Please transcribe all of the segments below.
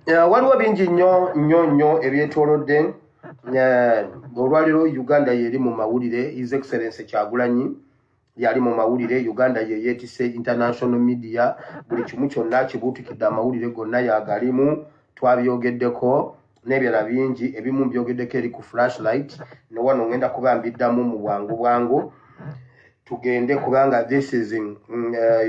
Waliwo bingi nnyo ebyetoolodde. Olwaliro Uganda yeri mu mawulire. His Excellency Kyagulanyi yali mu mawulire. Uganda ye yeetise international media. Buli kimu kyonna kibuutikidde amawulire gonna yagalimu. Twabyogeddeko n'ebirala bingi ebimu mbyogeddeko eri ku flashlight. Ne wano ngenda kuba mbiddamu mu bwangu. Tugende kubanga this is in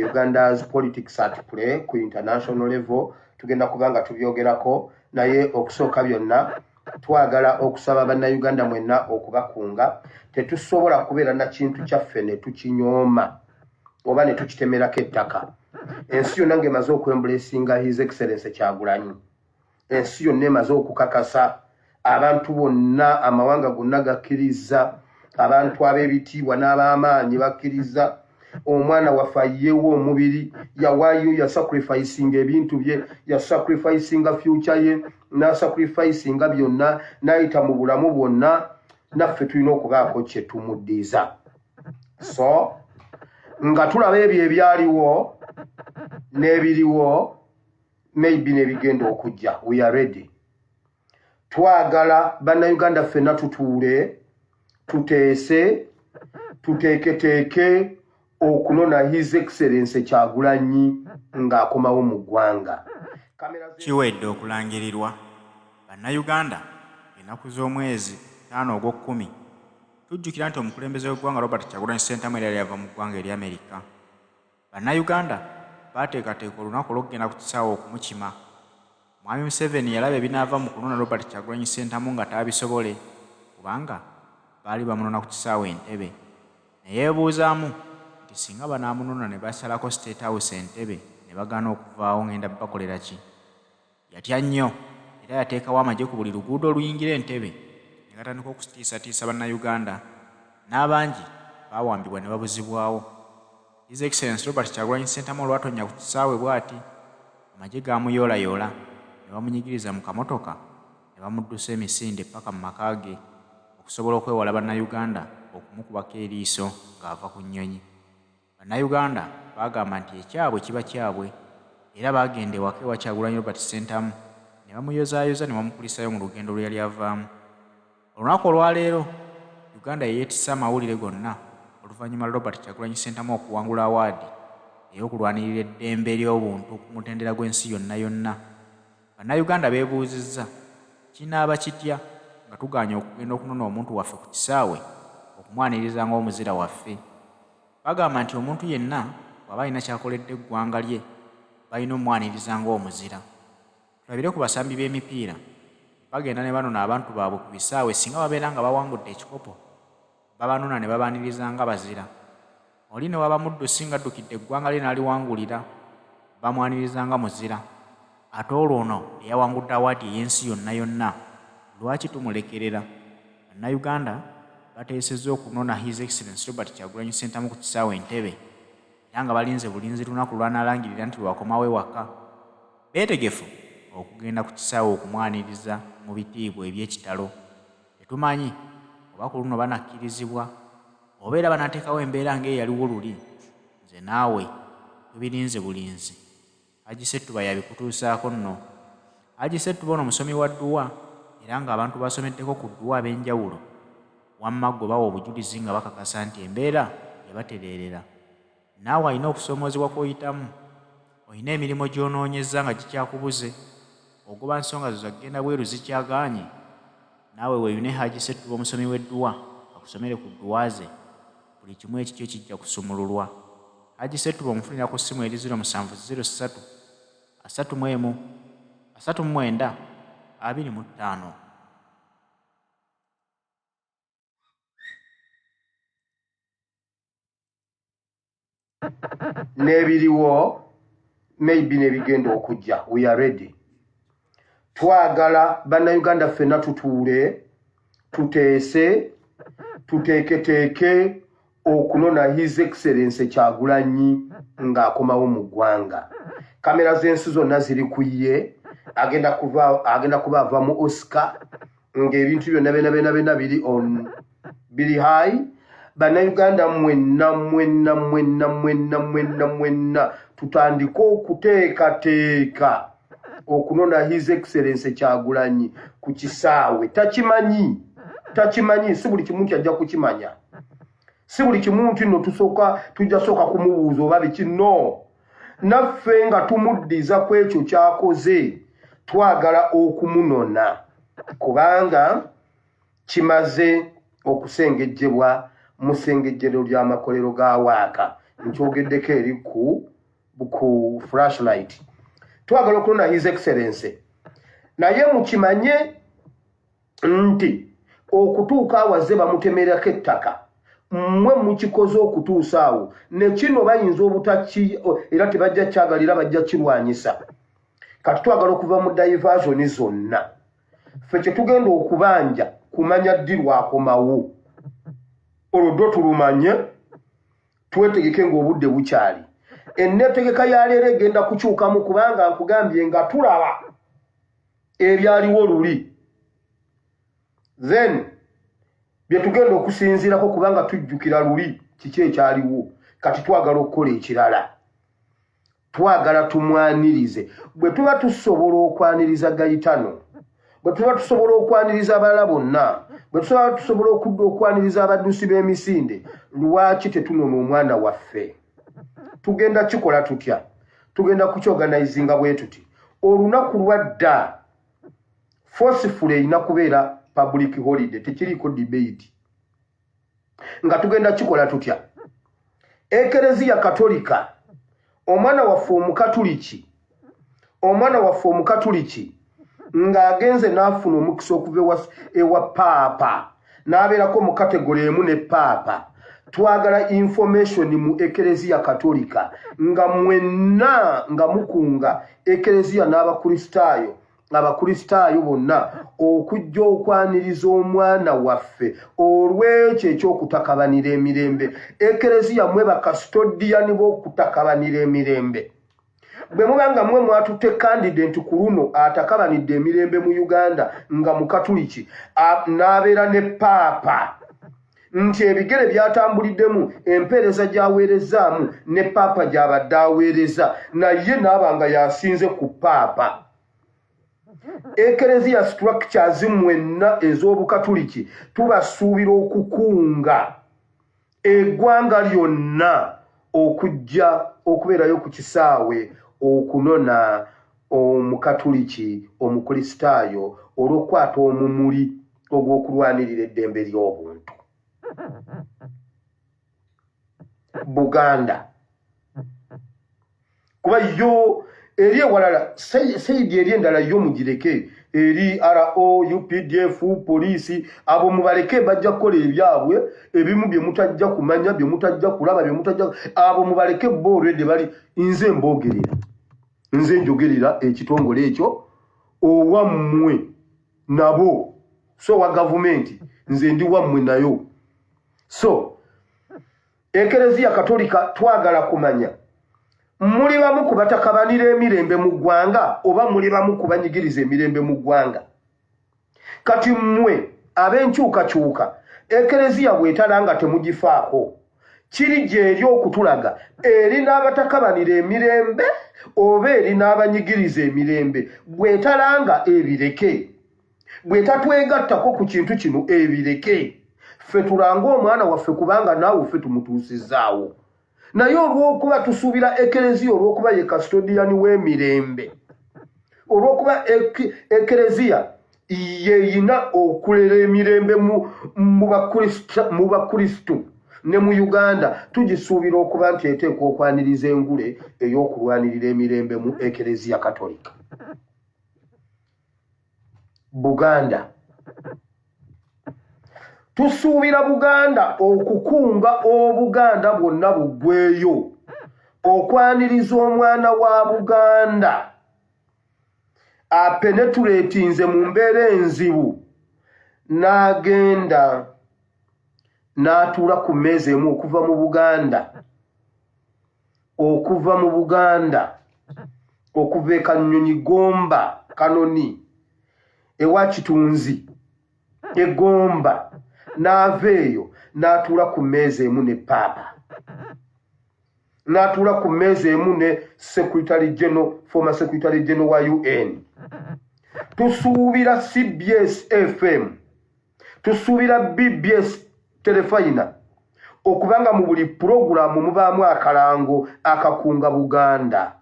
Uganda's politics at play ku international level. Tugenda kubanga tubyogerako naye okusooka byonna twagala okusaba bannayuganda mwenna okubakunga. Tetusobola kubeera na kintu kyaffe ne tukinyooma oba ne tukitemerako ettaka. Ensi yonna ng'emaze okwembulesinga His Excellency Kyagulanyi. Ensi yonna emaze okukakasa. Abantu bonna amawanga gonna gakkiriza. Abantu ab'ebitiibwa n'ab'amaanyi bakkiriza. Omwana waffe yeewo omubiri yawaayo yasacrificinga ebintu bye, yasacrificinga future ye, n'asacrificinga byonna, n'ayita mu bulamu bwonna. Naffe tulina okubaako kye tumuddiza. So nga tulaba ebyo ebyaliwo n'ebiriwo maybe n'ebigenda okujja. We are ready. Twagala bannayuganda ffenna tutuule tuteese tuteeketeeke okunona His Excellency Kyagulanyi ng'akomawo mu ggwanga. Kiwedde okulangirirwa bannayuganda ennaku z'omwezi 5 ogw'okumi tujjukira nti omukulembeze w'eggwanga Robert Kyagulanyi Ssentamu era yava mu ggwanga eri Amerika. Bannayuganda baateekateeka olunaku olw'okugenda ku kisaawe okumukima. Mwami Museveni yalaba ebinaava mu kunona Robert Kyagulanyi Ssentamu nga taabisobole kubanga baali bamunona ku kisaawe Entebbe. Ne yeebuuzaamu nti singa banaamunona ne basalako State House Entebbe ne bagaana okuvaawo ngenda bakolera ki? Yatya nnyo era yateekawo amagye ku buli luguudo oluyingira Entebbe ne gatandika okutiisatiisa bannayuganda n'abangi baawambibwa ne babuzibwawo. His Excellency Robert Kyagulanyi Ssentamu olwatonnya ku kisaawe bw'ati amagye gaamuyoolayoola ne bamunyigiriza mu kamotoka ne bamuddusa emisinde paka mu maka ge okusobola okwewala bannayuganda okumukubako eriiso ng'ava ku nnyonyi. Bannayuganda baagamba nti ekyabwe kiba kyabwe era baagenda ewaka ewa Kyagulanyi Robert Ssentamu ne bamuyozaayoza ne bamukulisayo mu lugendo lwe yali avaamu. Olunaku olwaleero Uganda ye yeetisse amawulire gonna oluvannyuma lwa Robert Kyagulanyi Ssentamu okuwangula awaadi ey'okulwanirira eddembe ly'obuntu ku mutendera gw'ensi yonna. Bannayuganda beebuuzizza kinaaba kitya nga tugaanye okugenda okunona omuntu waffe ku kisaawe okumwaniriza ng'omuzira waffe. Bagamba nti omuntu yenna bw'aba alina kyakoledde eggwanga lye balina omwaniriza ng'omuzira. Tulabire ku basambi b'emipiira bagenda ne banona abantu baabwe ku bisaawe singa babeera nga bawangudde ekikopo babanona ne babaaniriza nga bazira. Oli ne waba muddusi ng'addukidde eggwanga lye n'aliwangulira bamwaniriza nga muzira. Ate olwo ono eyawangudde awaadi ey'ensi yonna lwaki tumulekerera? Bannayuganda bateesezza okunona His Excellency Robert Kyagulanyi Ssentamu ku kisaawe Entebbe era nga balinze bulinzi lunaku lw'anaalangirira nti lwakomawo ewaka. Beetegefu okugenda ku kisaawe okumwaniriza mu bitiibwa eby'ekitalo. Tetumanyi oba ku luno banakkirizibwa oba era banaateekawo embeera ng'eyaliwo luli. Nze naawe tubirinze bulinzi. H.E Bobi yabikutuusaako nno. H.E Bobi ono musomi wa dduwa era ng'abantu basomeddeko ku dduwa ab'enjawulo wamma gwe bawa obujulizi nga bakakasa nti embeera yabatereerera. Naawe alina okusoomoozebwa kw'oyitamu. Olina emirimu gy'onoonyezza nga gikyakubuze. Ogoba nsonga zo zagenda bweru zikyagaanye. Naawe weeyune H.E Bobi omusomi w'edduwa akusomere ku dduwa ze. Buli kimu ekityo kijja kusumululwa. H.E Bobi omufunira ku ssimu eri 0703 31 39 25. N'ebiriwo maybe n'ebigenda okujja. We are ready. Twagala bannayuganda ffenna tutuule tuteese tuteeketeeke okunona His Excellency Kyagulanyi ng'akomawo mu ggwanga. Kamera z'ensi zonna ziri ku ye. Agenda kuba ava mu Oscar ng'ebintu byonna biri high. Bannayuganda mwenna tutandike okuteekateeka okunona His Excellency Kyagulanyi ku kisaawe takimanyi si buli kimuntu ajja kukimanya si buli kimuntu nno tujja soka kumubuuza oba biki no naffe nga tumuddiza ku ekyo kyakoze twagala okumunona kubanga kimaze okusengejjebwa mu ssengejjero ly'amakolero ga waaka nkyogeddeko eri ku flashlight twagala okunona His Excellency naye mukimanye nti okutuuka awaze bamutemerako ettaka mmwe mukikoze okutuusa awo ne kino bayinza obutaki era tebajja kyagalira bajja kirwanyisa kati twagala okuva mu diversion zonna ffe kye tugenda okubanja kumanya ddi lwakomawo olwo tulumanye twetegeke ng'obudde bukyali enneetegeka ya leero egenda kukyukamu kubanga nkugambye nga tulaba ebyaliwo luli then bye tugenda okusinziirako kubanga tujjukira luli kiki ekyaliwo kati twagala okukola ekirala twagala tumwanirize bwe tuba tusobola okwaniriza Gayitano bwe tuba tusobola okwaniriza abalala bonna bwe tuba tusobola okwaniriza abaddusi b'emisinde lwaki tetunona omwana waffe tugenda kikola tutya tugenda kukyorganizinga bwe tuti olunaku lwadda forcefully erina kubeera public holiday tekiriiko debate nga tugenda kikola tutya Ekereziya Katolika omwana waffe omukatuliki ng'agenze n'afuna omukisa okuva ewa paapa n'abeerako mu kategori emu ne paapa twagala information mu Ekereziya Katolika nga mwenna nga mukunga Ekereziya n'abakristaayo abakristaayo bonna okujja okwaniriza omwana waffe olw'ekyo eky'okutakabanira emirembe Ekereziya mwe bakastodiyani b'okutakabanira emirembe bwe mubanga mwe mwatutte candidate ku luno atakabanidde emirembe mu Uganda nga mukatuliki n'abeera ne paapa nti ebigere byatambuliddemu empeereza gy'aweerezaamu ne paapa gy'abadde aweereza naye n'abanga yasinze ku paapa Ekereziya structures mwenna ez'obukatuliki tubasuubira okukunga eggwanga lyonna okujja okubeerayo ku kisaawe okunona omukatuliki omukristaayo olw'okukwata omumuli ogw'okulwanirira eddembe ly'obuntu Buganda kuba yo eri ewalala sayidi eri endala yo mugireke eri RO UPDF poliisi abo mubaleke bajja kukola ebyabwe ebimu bye mutajja kumanya bye mutajja kulaba bye mutajja abo mubaleke bo already bali nze njogerera ekitongole ekyo owammwe nabo so wa government nze ndi wammwe nayo so Ekereziya Katolika twagala kumanya muli bamu kubatakabanira emirembe mu ggwanga oba muli bamu kubanyigiriza emirembe mu ggwanga kati mmwe ab'enkyukakyuka Ekereziya bw'etalanga temugifaako kiri gy'eri okutulaga eri n'abatakabanira emirembe oba eri n'abanyigiriza emirembe bw'etalanga ebireke bw'etatwegattako ku kintu kino ebireke ffe tulanga omwana waffe kubanga naawe ffe tumutuusizaawo naye olw'okuba tusuubira Ekereziya olw'okuba ye kastodiyani w'emirembe olw'okuba Ekereziya yeyina okulera emirembe mu bakristu ne mu Uganda tugisuubira okuba nti eteekwa okwaniriza engule ey'okulwanirira emirembe mu Ekereziya Katolika Buganda tusuubira Buganda okukunga obuganda bwonna buggweyo okwaniriza omwana wa Buganda apenetratinze mu mbeera enzibu n'agenda n'atuula ku mmeeza emu okuva mu Buganda okuva e Kanyonyi Gomba Kanoni ewa Kitunzi egomba n'aveeyo n'atuula ku mmeeza emu ne paapa n'atuula ku mmeeza emu ne former secretary general wa UN. Tusuubira CBS FM, tusuubira BBS telefayina okubanga mu buli puroguramu mubaamu akalango akakunga Buganda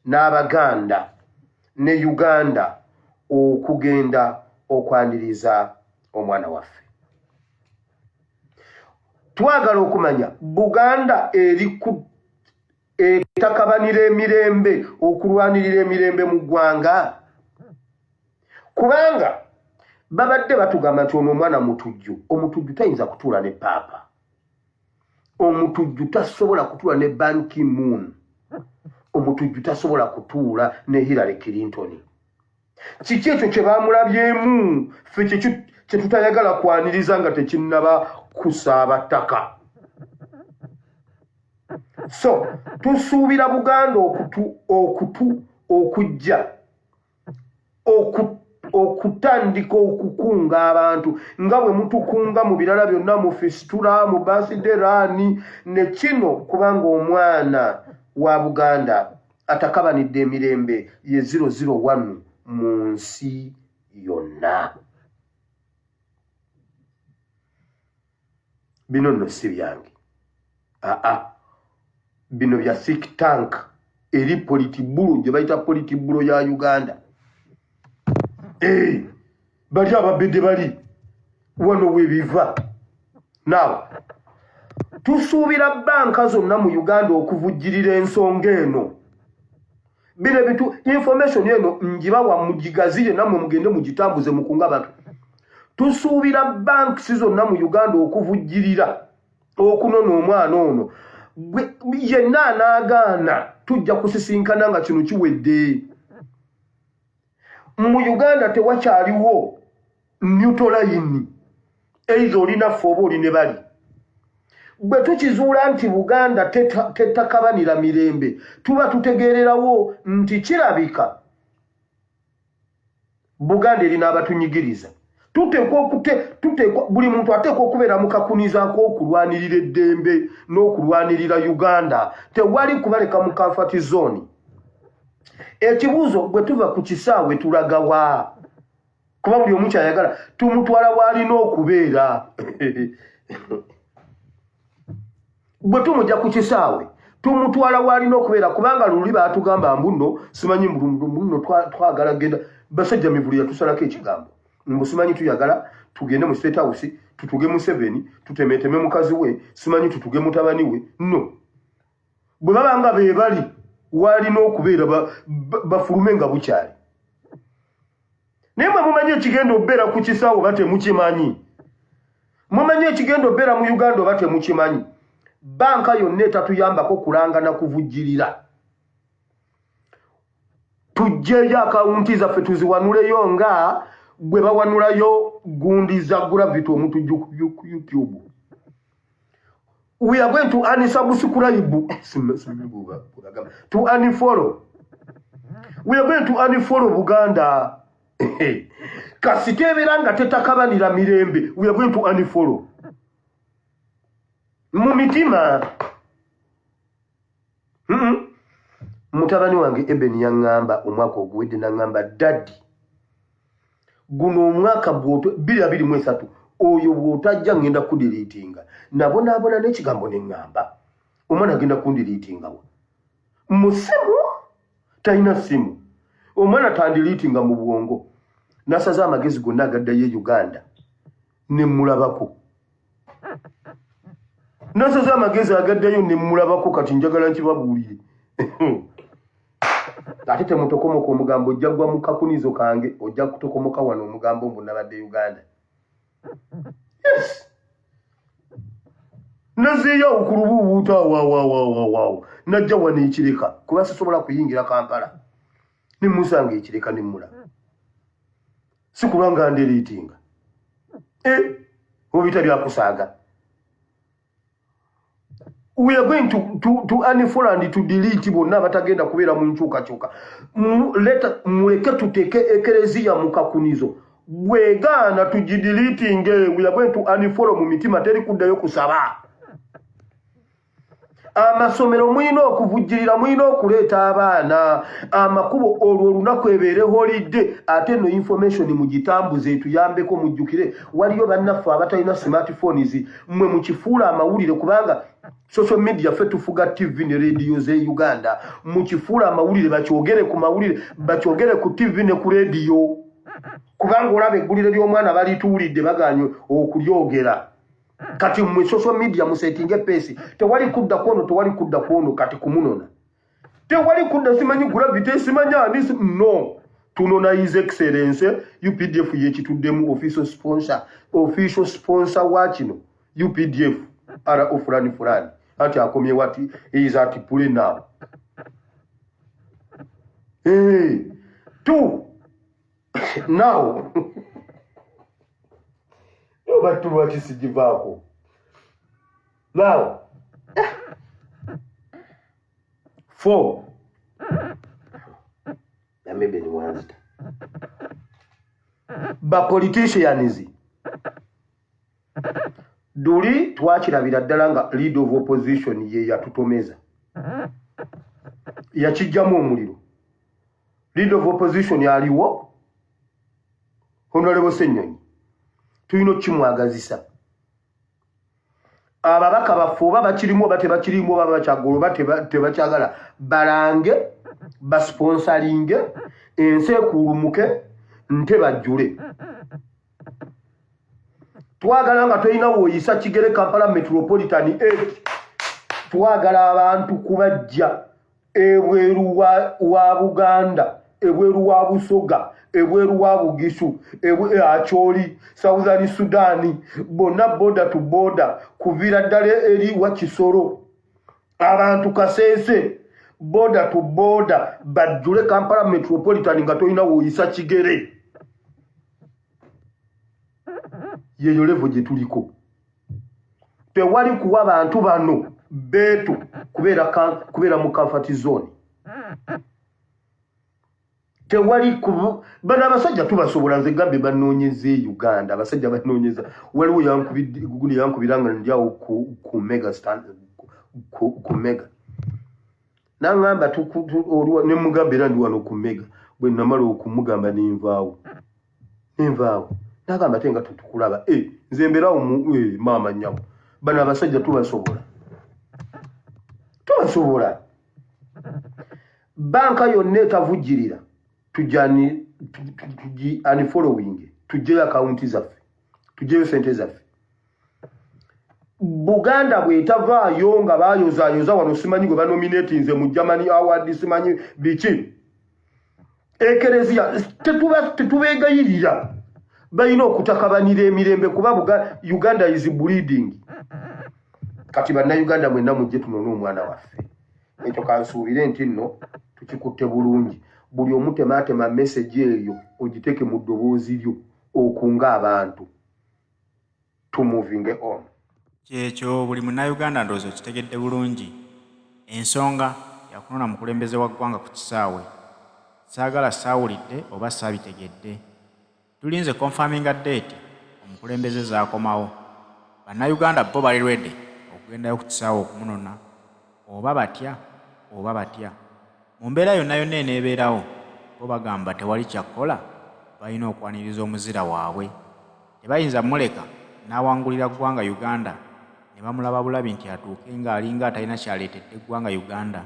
n'Abaganda ne Uganda okugenda okwaniriza omwana waffe. Twagala okumanya Buganda eri ku etakabanira emirembe okulwanirira emirembe mu ggwanga, kubanga babadde batugamba nti ono omwana mutujju. Omutujju tayinza kutuula ne paapa, omutujju tasobola kutuula ne Ban Ki-moon, omutujju tasobola kutuula ne Hillary Clinton. Kiki ekyo kye baamulabyemu ffe kye tutayagala kwaniriza nga tekinnaba kusaaba ttaka? So tusuubira Buganda okujja okutandika okukunga abantu nga bwe mutukunga mu birala byonna, mu fistula, mu basiderani ne kino, kubanga omwana wa Buganda atakabanidde emirembe ye 001 mu nsi yonna. Bino nno si byange, bino bya think tank eri politibulo gye bayita politibulo ya Uganda. Bali ababedde bali wano webiva. Now tusuubira banka zonna mu Uganda okuvujjirira ensonga eno. Bino bitu information eno njibawa mugigazire namwe mugende mugitambuze mukunga abantu. Tusuubira banks zonna mu Uganda okuvujjirira okunona omwana ono. Yenna anaagaana tujja kusisinkana nga kino kiwedde. Mu Uganda tewakyaliwo neutral line, eizo olina fooba oli ne bali. Bwe tukizuula nti Buganda tetakabanira mirembe, tuba tutegeererawo nti kirabika Buganda erina abatunyigiriza. Buli muntu ateekwa okubeera mu kakunizaako okulwanirira eddembe n'okulwanirira Uganda, tewali kubaleka mu comfort zone. Ekibuuzo bwe tuva ku kisaawe tulaga wa? Kuba buli omu kyayagala tumutwala w'alina okubeera. Bwe tumujja ku kisaawe tumutwala w'alina okubeera, kubanga luli baatugamba mbuno simanyi mbuno twagala genda basajja mivulu yatusalako ekigambo mbu simanyi tuyagala tugende mu State House tutuge mu 7 tutemeteme mukazi we, simanyi tutuge mutabani we. No, bwe babanga be bali walina okubeera bafulume nga bukyali. Naye mwe mumanyi ekigenda obeera ku kisaawe oba temukimanyi? Mumanyi ekigenda obeera mu Uganda oba temukimanyi? Banka yonna etatuyambako kulangana kuvujjirira. Tujjeyo akawunti zaffe tuziwanuleyo nga bwe bawanulayo gundi za gravity omutujju ku YouTube. We are going to unsubscribe to unfollow. We are going to unfollow Buganda. Kasitebeera nga tetakabanira mirembe, we are going to unfollow. Mu mitima. Mutabani wange Eben yaŋŋamba omwaka oguwedde n'aŋŋamba daddy, guno omwaka bw'oto 2023 oyo bw'otajja ngenda kudiriitinga. Nabonaabona n'ekigambo ne ŋŋamba omwana agenda kundiriitinga wa? Mu simu talina simu, omwana tandiriitinga mu bwongo. Nasaza amagezi gonna agaddayo e Uganda ne mulabako. Nasaza amagezi agaddayo ne mulabako, kati njagala nkibabuulire. Ate temutokomoka omugambo ojja gwa mu kakunizo kange, ojja kutokomoka wano omugambo mbu nabadde Uganda. Yes. Nazeeyo okulubuubuuta waaw najja wano ekireka kuba sisobola kuyingira Kampala ne musanga ekireka ne mula. Si kubanga nderiitinga. Obita byakusaaga. We are going to unfollow and to delete bonna batagenda kubeera mu nkyukakyuka. Muleke tuteeke ekereziya mu kakunizo. Bwegaana tugideleting, we are going to unfollow mu mitima, teri kuddayo kusaba. amasomero mulina okuvujjirira mulina okuleeta abaana amakubo olwo olunaku ebeere holiday ate no information mugitambuze tuyambeko mujjukire waliyo bannaffe abatalina smartphones mmwe mukifuula amawulire kubanga social media ffe tufuga TV ne radio ze Uganda mukifuula amawulire bakyogere ku mawulire bakyogere ku TV ne ku radio kubanga olaba eggulire ly'omwana balituulidde baganye okulyogera kati mu social media musetinge pesi tewali kudda kwono kati kumunona tewali kudda simanyi gravity simanyi anisi no tunona his excellence UPDF yekituddemu official sponsor wakino UPDF ara ofulani ati akomye wati is at pule now two now Batu wati sijivako. Now, 4. Ya maybe ni wanzita. Ba politicians. Duli twakirabira ddala nga lead of opposition ye yatutomeza. Yakijjamu omuliro. Lead of opposition yaliwo. Honorable Senyonyi. Tuyino kimwagazisa ababaka bafuba bakirimu batebakirimu babachagolo batebakyagala balange basponsoringe ense kulumuke nte bajjule twagala nga tuyina woyisa kigere Kampala Metropolitan 8 twagala abantu kubajja ebweru wa Buganda ebweru wa Busoga ebweru wa Bugishu Acholi Southern Sudan bonna border to border kuvira ddala eri wa Kisoro abantu Kasese border to border bajjule Kampala Metropolitan nga toyina woyisa kigere yeyo levo gye tuliko tewali kuwa abantu bano betu kubeera mu comfort zone tewali kubu bana abasajja tubasobola nze gambe banoonyeze Uganda abasajja banoonyeza waliwo yankubiranga njyawo ku mega stand ku mega nangamba oliwa ne mugambe era ndi wano ku mega bwe namala okumugamba nenvaawo nagamba tenga tutukulaba nze mberawo maama nnyabo bana abasajja tubasobola banka yonna etavujjirira tujani following tujje account zaffe tujje sente zaffe Buganda bwetavaayo nga bayoza wano simanyi gwe banominate nze mu Germany award simanyi bichi ekerezia tetubegayirira bayina okutakabanira emirembe kuba Uganda is bleeding kati banna Uganda mwenna mujje tunone omwana waffe ekyo kansuubire nti nno tukikutte bulungi buli omutematema message eyo ogiteke mu ddoboozi lyo okunga abantu to moving on kyekyo buli munnayuganda ndowooza okitegedde bulungi ensonga yakunona mukulembeze wa ggwanga ku kisaawe saagala saawulidde oba saabitegedde tulinze confirming date omukulembeze zaakomawo bannayuganda bo bali ready okugendayo ku kisaawe okumunona oba batya mu mbeera yonna eneebeerawo bo bagamba tewali kyakkola balina okwaniriza omuzira waabwe tebayinza muleka n'awangulira ggwanga Uganda ne bamulaba bulabi nti atuuke ng'alinga atalina kyaleetedde eggwanga Uganda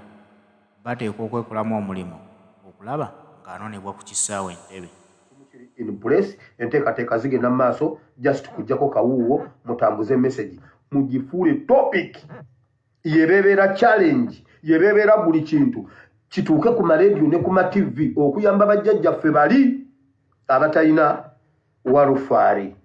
bateekwa okwekolamu omulimu okulaba ng'anoonebwa ku kisaawe Entebbe in place enteekateeka zigenda mu maaso just kujjako kawuuwo mutambuze message mugifuule topic yebeebeera challenge yebeebeera buli kintu kituuke ku maradio ne ku ma TV okuyamba bajjajjaffe bali abatalina walufaari